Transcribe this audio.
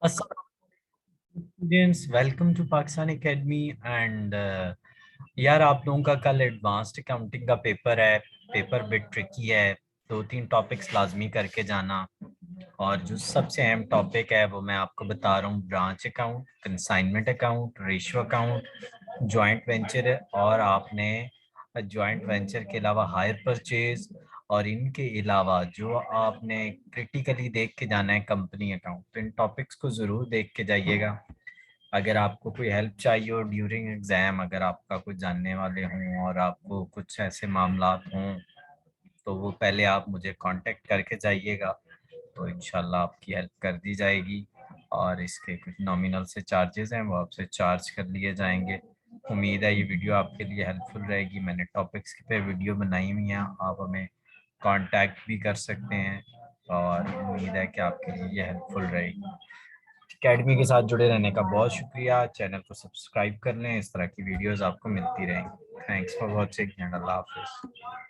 Students welcome to Pakistan academy and यार आप लोगों का कल एडवांस्ड अकाउंटिंग का पेपर है। पेपर बिट ट्रिकी है। दो तीन टॉपिक्स लाजमी करके जाना। और जो सबसे अहम टॉपिक है वो मैं आपको बता रहा हूँ, branch account, consignment account, ratio account, joint venture है। और आपने जॉइंट वेंचर के अलावा हायर परचेज और इनके अलावा जो आपने क्रिटिकली देख के जाना है कंपनी अकाउंट, तो इन टॉपिक्स को ज़रूर देख के जाइएगा। अगर आपको कोई हेल्प चाहिए हो ड्यूरिंग एग्ज़ाम, अगर आपका कुछ जानने वाले हों और आपको कुछ ऐसे मामलात हों, तो वो पहले आप मुझे कांटेक्ट करके जाइएगा, तो इंशाल्लाह आपकी हेल्प कर दी जाएगी। और इसके कुछ नॉमिनल से चार्जेस हैं, वो आपसे चार्ज कर लिए जाएंगे। उम्मीद है ये वीडियो आपके लिए हेल्पफुल रहेगी। मैंने टॉपिक्स पे वीडियो बनाई हुई हैं, आप हमें कांटेक्ट भी कर सकते हैं। और उम्मीद है कि आपके लिए ये हेल्पफुल रहेगी। एकेडमी के साथ जुड़े रहने का बहुत शुक्रिया। चैनल को सब्सक्राइब कर लें, इस तरह की वीडियोस आपको मिलती रहेंगी। थैंक्स फॉर वॉचिंग एंड अल्लाह हाफिज़।